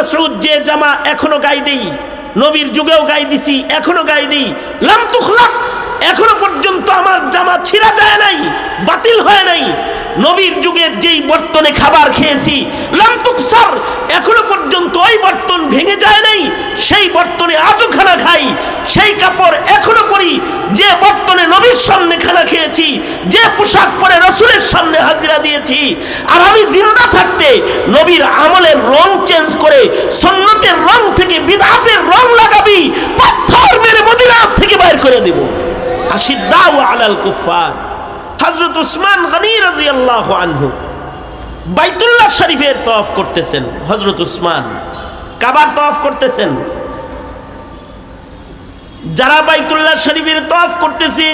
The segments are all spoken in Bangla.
মাসউদ যে জামা এখনো গায়ে দেই, নবীর যুগেও গায়ে দিছি, এখনো গায়ে দিই, লাম তুখলাক, এখনো পর্যন্ত আমার জামা ছিঁড়া যায় নাই, বাতিল হয় নাই। নবীর যুগের যেই বর্তনে খাবার খেয়েছি, লাম তুকসার, এখনো পর্যন্ত ওই বর্তন ভেঙে যায় নাই, সেই বর্তনে আজও খানা খাই। সেই কাপড় এখনো পরি যে বর্তনে নবীর সামনে খানা খেয়েছি, যে পোশাক পরে রাসূলের সামনে হাজিরা দিয়েছি। আর আমি জিন্দা থাকতে নবীর আমলের রং চেঞ্জ করে সুন্নতের রং থেকে বিদআতের রং লাগাবি, পাথর মেরে মদিনা থেকে বাইর করে দেব। আশিদ্দাউ আলাল কুফার। হযরত উসমান গনি রাদিয়াল্লাহু আনহু বাইতুল্লাহ শরীফের তওয়াফ করতেছেন। হযরত উসমান কাবার তওয়াফ করতেছেন। যারা বাইতুল্লাহ শরীফের তওয়াফ করতেছে,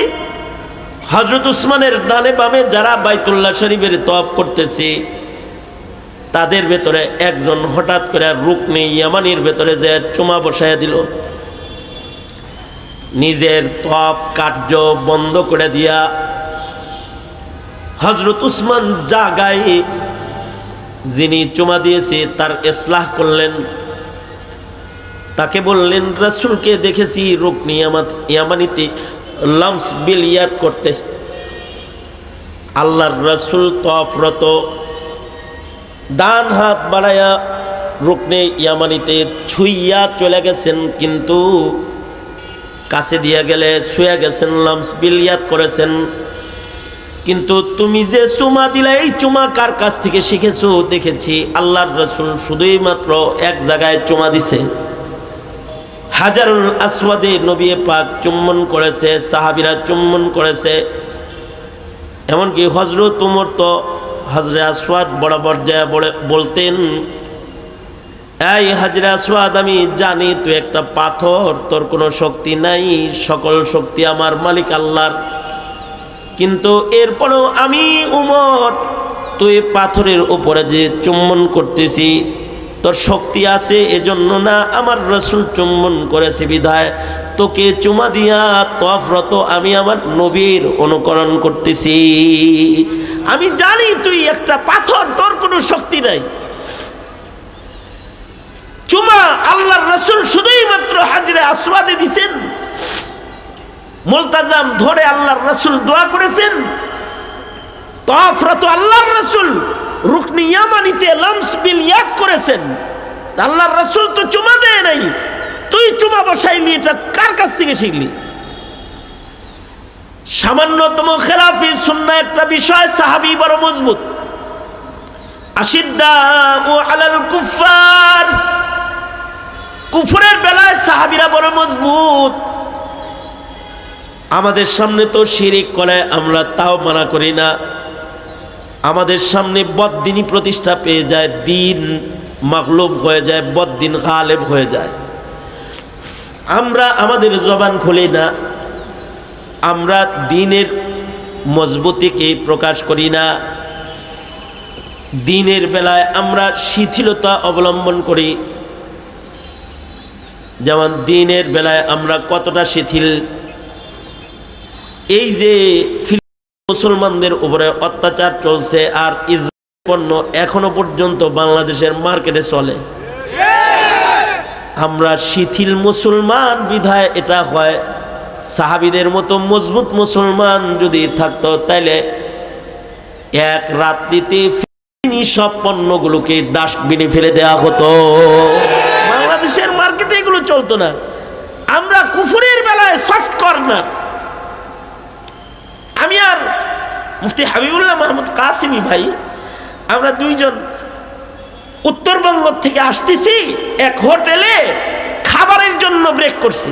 হযরত উসমানের ডানে বামে যারা বাইতুল্লাহ শরীফের তওয়াফ করতেছে, তাদের ভেতরে একজন হঠাৎ করে রুকনে ইয়ামানির ভেতরে যে চুমা বসায়া দিল। নিজের তওয়াফ কার্য বন্ধ করে দিয়া হযরত উসমান জাগায় যিনি চুমা দিয়েছে তার ইসলাহ করলেন। তাকে বললেন, রাসূলকে দেখেছি রুকনি ইয়ামানিতে লামস বিল ইয়াদ করতে। আল্লাহর রাসূল তওয়াফরত ডান হাত বাড়ায়া রুকনে ইয়ামানিতে ছুঁইয়া চলে গেছেন, কিন্তু কাছে দিয়ে গেলে শুয়ে গেছেন, লামস বিল ইয়াদ করেছেন। কিন্তু তুমি যে চুমা দিলা, এই চুমা কার কাছ থেকে শিখেছো? দেখেছি আল্লাহর রাসূল শুধুই মাত্র এক জায়গায় চুমা দিছে, হাজারুল আসওয়াদে নবী পাক চুম্বন করেছে, সাহাবীরা চুম্বন করেছে। এমনকি হযরত ওমর তো হাজরে আসওয়াদ বরাবর যায় বলতেন, এই হাজরে আসওয়াদ, আমি জানি তুই একটা পাথর, তোর কোনো শক্তি নাই, সকল শক্তি আমার মালিক আল্লাহর। কিন্তু এরপরেও আমি উমর, তুই পাথরের উপরে যে চুম্বন করতেছি, তোর শক্তি আছে এজন্য না, আমার রাসূল চুম্বন করেছে বিধায় তোকে চুমা দিয়া তওয়াফরত আমি আমার নবীর অনুকরণ করতেছি। আমি জানি তুই একটা পাথর, তোর কোনো শক্তি নাই। চুমা আল্লাহর রাসূল শুধুই মাত্র হাজরে আসওয়াদে দিছেন, মুলতাজাম ধরে আল্লাহর রাসূল দোয়া করেছেন। তওয়াফরত আল্লাহর রাসূল রুকনি ইয়ামানিতে লামস বিল ইয়াদ করেছেন। আল্লাহর রাসূল তো চুমা দেয় নাই, তুই চুমা বসাইলি, এটা কার কাছ থেকে শিখলি? সামান্যতম খেলাফি সুন্নাহ একটা বিষয় সাহাবী বড় মজবুত। আশিদ্দাউ আলাল কুফার, কুফরের বেলায় সাহাবীরা বড় মজবুত। আমাদের সামনে তো শিরিক করে, আমরা তাও মানা করি না। আমাদের সামনে বদ্দিনী প্রতিষ্ঠা পেয়ে যায়, দিন মাগলুব হয়ে যায়, বদ্দিন গালেব হয়ে যায়। আমরা আমাদের জবান খুলি না, আমরা দিনের মজবুতিকে প্রকাশ করি না। দিনের বেলায় আমরা শিথিলতা অবলম্বন করি। যেমন দিনের বেলায় আমরা কতটা শিথিল, এই যে মুসলমানদের উপরে অত্যাচার চলছে আর ইসরায়েল পণ্য এখনো পর্যন্ত বাংলাদেশের মার্কেটে চলে, আমরা শিথিল মুসলমান বিধায় এটা হয়। সাহাবীদের মতো মজবুত মুসলমান যদি থাকতো, তাইলে এক রাত্রিতে সব পণ্যগুলোকে ডাস্টবিনে ফেলে দেওয়া হতো। বাংলাদেশের মার্কেটে এগুলো চলতো না। আমরা কুফরের বেলায় সফট কর্নার। আমি আর মুফতি হাবিবুল্লাহ মাহমুদ কাসিমি ভাই, আমরা দুইজন উত্তরবঙ্গ থেকে আসতেছি, এক হোটেলে খাবারের জন্য ব্রেক করছি।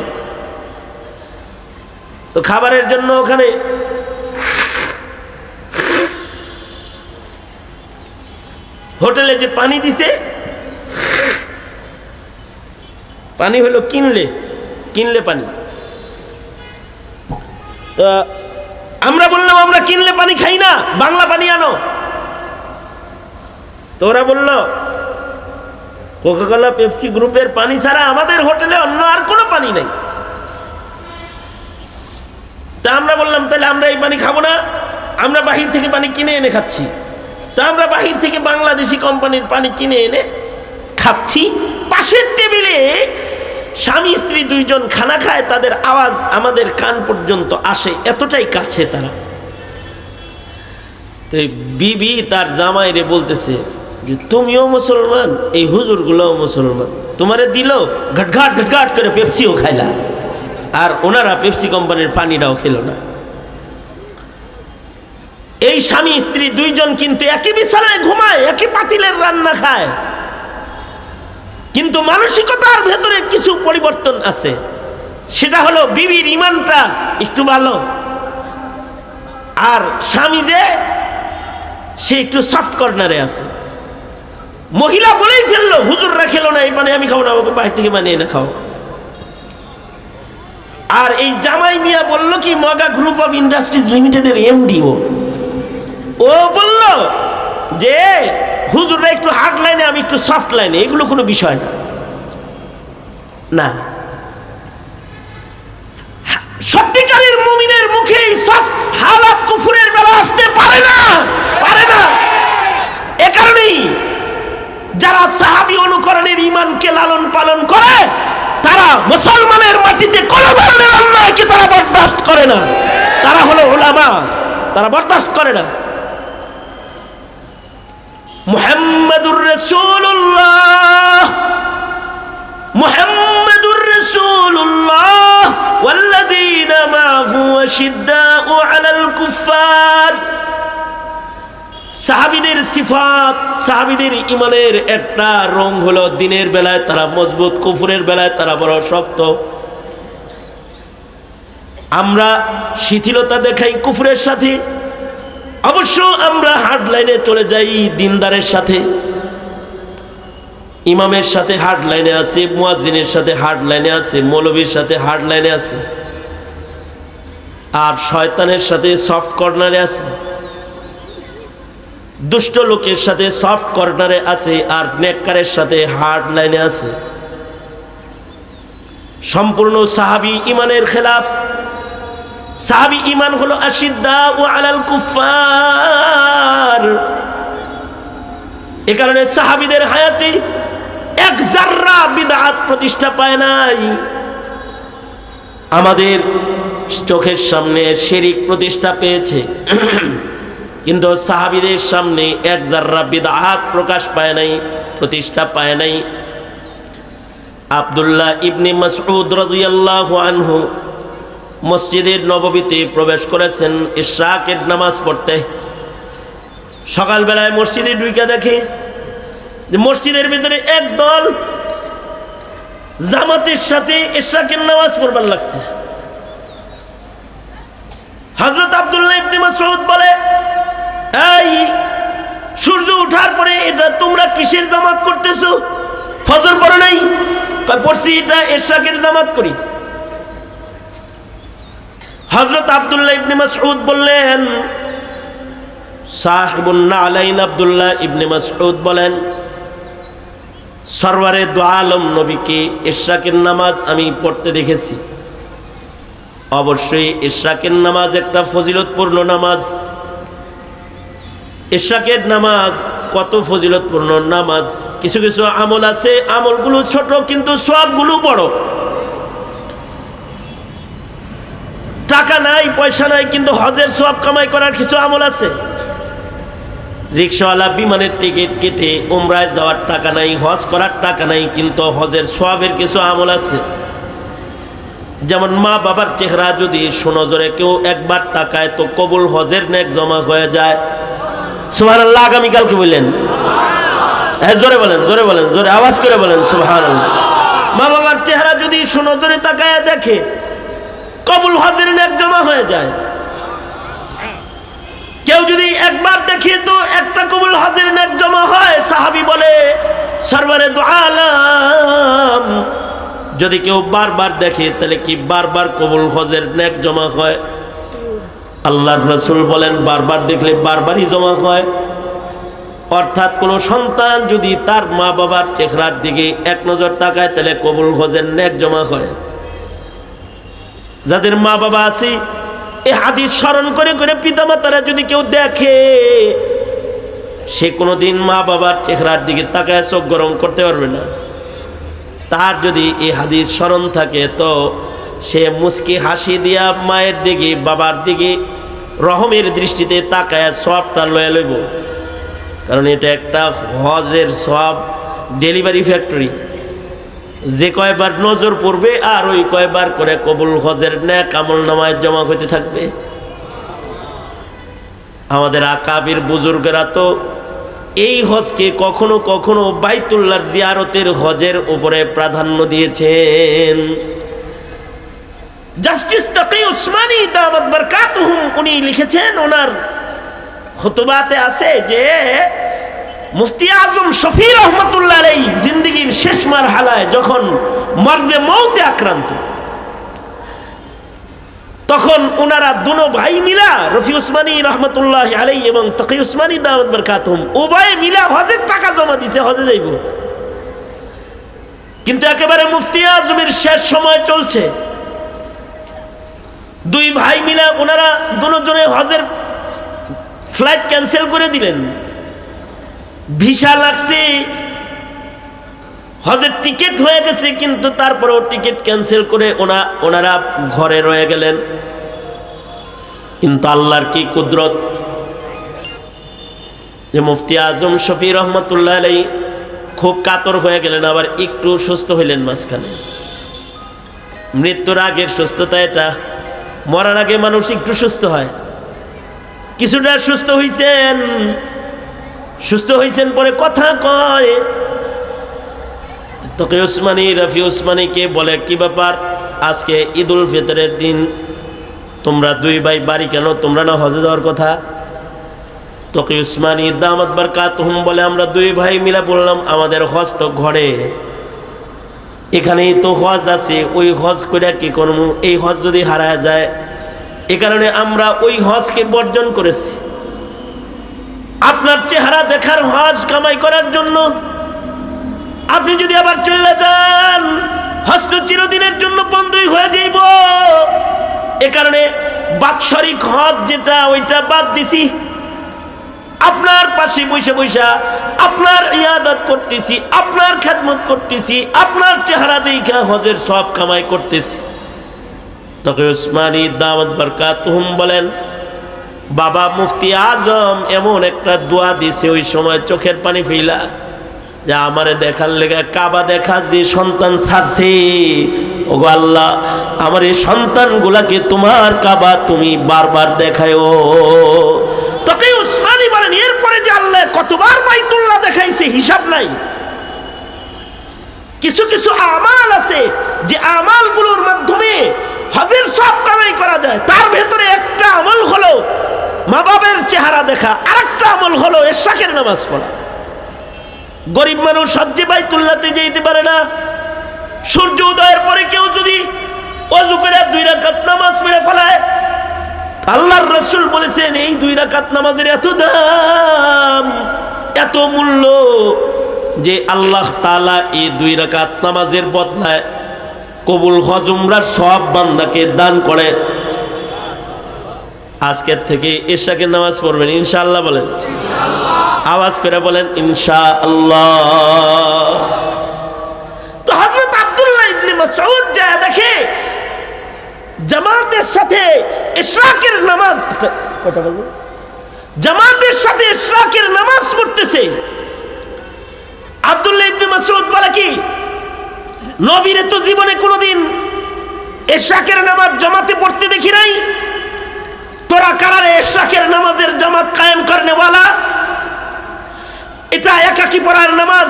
তো খাবারের জন্য ওখানে হোটেলে যে পানি দিছে, পানি হলো কিনলে পানি। তো আমরা বললাম আমরা কিনলে পানি খাই না, বাংলা পানি আনো। তো ওরা বলল কোকাকোলা পেপসি গ্রুপের পানি ছাড়া আমাদের হোটেলে অন্য আর কোনো পানি নাই। তা আমরা বললাম তাহলে আমরা এই পানি খাবো না, আমরা বাহির থেকে পানি কিনে এনে খাচ্ছি। তা আমরা বাহির থেকে বাংলাদেশি কোম্পানির পানি কিনে এনে খাচ্ছি, পাশের টেবিলে স্বামী স্ত্রী দুইজন খানা খায়, তাদের আওয়াজ আমাদের কান পর্যন্ত আসে, এতটাই কাছে তারা। তো বিবি তার জামাইরে বলতেছে যে তুমিও মুসলমান, এই হুজুরগুলোও মুসলমান, তোমারে দিল ঘাটঘাট ঘাটঘাট করে পেপসিও খাইলা, আর ওনারা পেপসি কোম্পানির পানিটাও খেলো না। এই স্বামী স্ত্রী দুইজন কিন্তু একই বিছানায় ঘুমায়, একই পাতিলের রান্না খায়, কিন্তু মানসিকতার ভেতরে কিছু পরিবর্তন আছে। সেটা হলো বিবির ইমানটা একটু ভালো, আর স্বামী যে সে একটু সফট কর্নারে আছে। মহিলা বলেই ফেললো হুজুররা খেলো না এই পানি, আমি খাবো না, আমাকে বাইরে থেকে বানিয়ে না খাও। আর এই জামাই মিয়া বলল কি, মগা গ্রুপ অফ ইন্ডাস্ট্রিজ লিমিটেডের এমডি ও বলল যে হুজুররা একটু হার্ড লাইনে, আমি একটু সফট লাইনে, এগুলো কোনো বিষয় না। না, সত্যিকারের মুমিনের মুখে এই সফট হালাত কুফরের বেলা আসতে পারে না, পারে না। এ কারণেই যারা সাহাবী অনুকরণের ঈমানকে লালন পালন করে, তারা মুসলমানের মাটিতে কোনো ধরনের অন্যায়কে তারা বরদাস্ত করে না। তারা হলো উলামা, তারা বরদাস্ত করে না। মুহাম্মাদুর রাসূলুল্লাহ, মুহাম্মাদুর রাসূলুল্লাহ ওয়াল্লাযীনা মা'হু আশিদ্দাউ আলাল কুফফার। সাহাবীদের সিফাত, সাহাবীদের ঈমানের একটা রং হলো দিনের বেলায় তারা মজবুত, কুফরের বেলায় তারা বড় শক্ত। আমরা শিথিলতা দেখাই কুফরের সাথে, অবশ্য আমরা হার্ড লাইনে চলে যাই দিনদারের সাথে, ইমামের সাথে হার্ড লাইনে আছে, মুয়াজ্জিনের সাথে হার্ড লাইনে আছে, মৌলবীর সাথে হার্ড লাইনে আছে, আর শয়তানের সাথে সফট কর্নারে আছে। দুষ্ট লোকের সাথে সফট কর্নারে আছে, আর নেককারের সাথে হার্ড লাইনে আছে। সম্পূর্ণ সাহাবী ঈমানের খেলাফ। সাহাবী ঈমান হলো আশিদ্দাউ আলাল কুফফার। এ কারণে সাহাবীদের হায়াতে এক জাররা বিদআত প্রতিষ্ঠা পায় নাই। আমাদের চোখের সামনে শিরক প্রতিষ্ঠা পেয়েছে, কিন্তু সাহাবীদের সামনে এক জাররা বিদআত প্রকাশ পায় নাই, প্রতিষ্ঠা পায় নাই। আব্দুল্লাহ ইবনে মাসউদ রাদিয়াল্লাহু আনহু মসজিদের নববীতে প্রবেশ করেছেন ইশরাকের নামাজ পড়তে। সকালবেলায় মসজিদে ঢুকে দেখে যে মসজিদের ভিতরে এক দল জামাতের সাথে ইশরাকের নামাজ পড়বার লাগছে। হযরত আব্দুল্লাহ ইবনে মাসউদ বলে, এই সূর্য ওঠার পরে এটা তোমরা কিসের জামাত করতেছো? ফজর পড়ো নাই? পড়ছি, এটা ইশরাকের জামাত করি। হযরত আব্দুল্লাহ ইবনে মাসউদ বললেন, সাহিবুন নালাইন আব্দুল্লাহ ইবনে মাসউদ বলেন, সরওয়ারে দু আলম নবীকে ইশরাকের নামাজ আমি পড়তে দেখেছি। অবশ্যই ইশরাকের নামাজ একটা ফজিলতপূর্ণ নামাজ। ইশরাকের নামাজ কত ফজিলতপূর্ণ নামাজ। কিছু কিছু আমল আছে, আমলগুলো ছোট কিন্তু সওয়াবগুলো বড়। টাকা নাই, পয়সা নাই, কিন্তু হজের সওয়াব কামাই করার কিছু আমল আছে। রিকশাওয়ালা বিমানের টিকিট কেটে উমরায় যাওয়ার টাকা নাই, হজ করার টাকা নাই, কিন্তু হজের সওয়াবের কিছু আমল আছে। যেমন মা বাবার চেহারা যদি সুনজরে কেউ একবার তাকায় তো কবুল হজের নেক জমা হয়ে যায়। সুবহানাল্লাহ। আগামীকালকে বললেন, হ্যাঁ জোরে বলেন, জোরে বলেন, জোরে আওয়াজ করে বলেন সুবহানাল্লাহ। মা বাবার চেহারা যদি সুনজরে তাকায় দেখে কবুল হজের নেক জমা হয়ে যায়। কেউ যদি একবার দেখে তো একটা কবুল হজের নেক জমা হয়। সাহাবী বলে, সরওয়ারে দু আলম যদি কেউ বারবার দেখে তাহলে কি বারবার কবুল হজের নেক জমা হয়? আল্লাহর রাসূল বলেন, বারবার দেখলে বারবারই জমা হয়। অর্থাৎ কোনো সন্তান যদি তার মা বাবার চেহারার দিকে এক নজর তাকায় তাহলে কবুল হজের নেক জমা হয়। যাদের মা বাবা আছে এই হাদিস স্মরণ করে করে পিতামাতারা যদি কেউ দেখে, সে কোনোদিন মা বাবার চেহারার দিকে তাকায় চোখ গরম করতে পারবে না। তার যদি এই হাদিস স্মরণ থাকে তো সে মুস্কি হাসি দিয়া মায়ের দিকে বাবার দিকে রহমের দৃষ্টিতে তাকায় সবটা লয়ে লইব। কারণ এটা একটা হজের সব ডেলিভারি ফ্যাক্টরি, যে কয়বার নজর পড়বে আর ওই কয়বার করে কবুল হজের নেক আমল নামায় জমা হতে থাকবে। আমাদের আকাবির বুজুর্গরা তো এই হজকে কখনো কখনো বাইতুল্লাহর জিয়ারতের হজের উপরে প্রাধান্য দিয়েছেন। জাস্টিস তাকি উসমানী দামাত বারকাতুহুম উনি লিখেছেন, ওনার খুতবাতে আছে যে মুফতি আজম শফি রহমতুল্লাহ আলাইহি জিন্দেগীর শেষ মারহালায় যখন মরজে মৌতে আক্রান্ত, তখন ওনারা দুনো ভাই মিলা রফি উসমানী রহমতুল্লাহ আলাইহি এবং তাকি উসমানী দামাত বারকাতুহুম উভয়ে মিলা হজের টাকা জমা দিছে, হজে যাইব। কিন্তু একেবারে মুফতি আজমের শেষ সময় চলছে, দুই ভাই মিলা ওনারা দুজনে হজের ফ্লাইট ক্যান্সেল করে দিলেন। ভিসা লাগছে, হজের টিকিট হয়ে গেছে, কিন্তু তারপরেও টিকিট ক্যান্সেল করে ওনারা ঘরে রয়ে গেলেন। কিন্তু আল্লাহর কি কুদরত যে মুফতি আজম শফি রহমতুল্লাহ আলাইহি খুব কাতর হয়ে গেলেন, আবার একটু সুস্থ হইলেন মাঝখানে। মৃত্যুর আগের সুস্থতা এটা, মরার আগে মানুষ একটু সুস্থ হয়। কিছুটা সুস্থ হইছেন পরে কথা কয়। তোকে উসমানী রফি উসমানীকে বলে, কি ব্যাপার, আজকে ঈদুল ফিতরের দিন, তোমরা দুই ভাই বাড়ি কেন, তোমরা না হজে যাওয়ার কথা? তোকে উসমানী দামাত বারকাতুহুম বলে, আমরা দুই ভাই মিলা বললাম আমাদের হজ তো ঘরে, এখানেই তো হজ আছে, ওই হজ করে কি করব, এই হজ যদি হারায় যায়, এ কারণে আমরা ওই হজকে বর্জন করেছি। আপনার চেহারা দেখার হজ কামাই করার জন্য আপনি যদি আবার চলে যান, হজ তো চিরদিনের জন্য বন্ধই হয়ে যাইব। এ কারণে বাৎসরিক হজ যেটা, ওইটা বাদ দিছি। আপনার পাশে বৈশা আপনার ইয়াদত করতেছি, আপনার খেদমত করতেছি, আপনার চেহারা দেখা হজের সব কামাই করতেছি। তখন উসমানী দামাত বারকাতুহুম বলেন, বাবা মুফতি আজম এমন একটা দোয়া দিছে, ওই সময় চোখের পানি ফেলা, যে আমারে দেখার লেগে কাবা দেখা যে সন্তান ছাড়ছে, ওগো আল্লাহ আমার এই সন্তানগুলাকে তোমার কাবা তুমি বারবার দেখায়ও। তখন উসমানী বলেন, এরপরে যে আল্লাহ কতবার বাইতুল্লাহ দেখাইছে হিসাব নাই। কিছু কিছু আমাল আছে যে আমালগুলোর মাধ্যমে হজের সব কামাই করা যায়, তার ভেতরে একটা আমল হলো মা বাবার চেহারা দেখা, আরেকটা আমল হলো ইশরাকের নামাজ পড়া। গরিব মানুষ হজ্জে বাইতুল্লাহতে যেতে পারে না, সূর্য উদয়ের পরে কেউ যদি ওযু করে 2 রাকাত নামাজ পড়ে ফেলায়, আল্লাহর রাসূল বলেছেন এই 2 রাকাত নামাজের এত দাম, এত মূল্য, যে আল্লাহ তাআলা এই 2 রাকাত নামাজের বদলায় কবুল হজ উমরার সব বান্দাকে দান করে। আজকের থেকে ইশরাকের নামাজ পড়বেন ইনশাআল্লাহ, বলেন আওয়াজ করে বলেন ইনশাআল্লাহ। তো হযরত আব্দুল্লাহ ইবনে মাসউদ যা দেখে জামাতের সাথে ইশরাকের নামাজ, কয়টা বাজে, জামাতের সাথে ইশরাকের নামাজ পড়তেছে। আব্দুল্লাহ ইবনে মাসউদ বলে, কি নবীরে তো জীবনে কোনোদিন ইশরাকের নামাজ জামাতে পড়তে দেখি নাই, তোরা কারারে ইশরাকের নামাজের জামাত কায়েম করনেওয়ালা? এটা একাকি পড়ার নামাজ,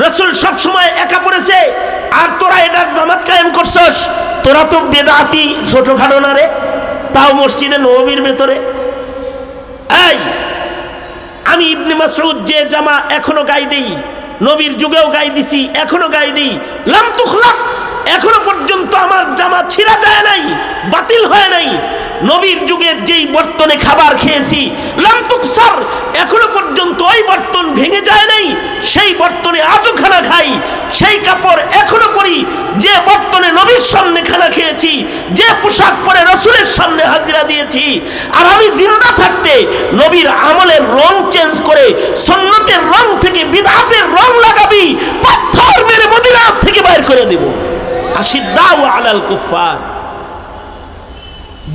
রাসূল সব সময় একা পড়েছে, আর তোরা এটার জামাত কায়েম করছস। তোরা তো বেদাতি ছোটখাটো না রে, তাও মসজিদে নববীর ভেতরে। এই আমি ইবনে মাসউদ যে জামা এখনো গায়ে দেই, নবীর যুগেও গায়ে দিছি, এখনো গায়ে দিই, লাম তুখলাক, এখনো পর্যন্ত আমার জামা ছিঁড়া যায় নাই, বাতিল হয় নাই। নবীর যুগে যেই বর্তনে খাবার খেয়েছি, লাম তুকসার, এখনো পর্যন্ত ওই বর্তন ভেঙে যায় নাই, সেই বর্তনে আজও খানা খাই। সেই কাপড় এখনো পরি যে বর্তনে নবীর সামনে খানা খেয়েছি, যে পোশাক পরে রাসূলের সামনে হাজিরা দিয়েছি। আর আমি জিন্দা থাকতে নবীর আমলের রং চেঞ্জ করে সুন্নতের রং থেকে বিদআতের রং লাগাবি, পাথর মেরে মদিনা থেকে বাইর করে আশিদ্দাউ আলাল কুফফার।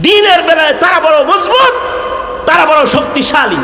দ্বীনের বেলায় তারা বড় মজবুত, তারা বড় শক্তিশালী।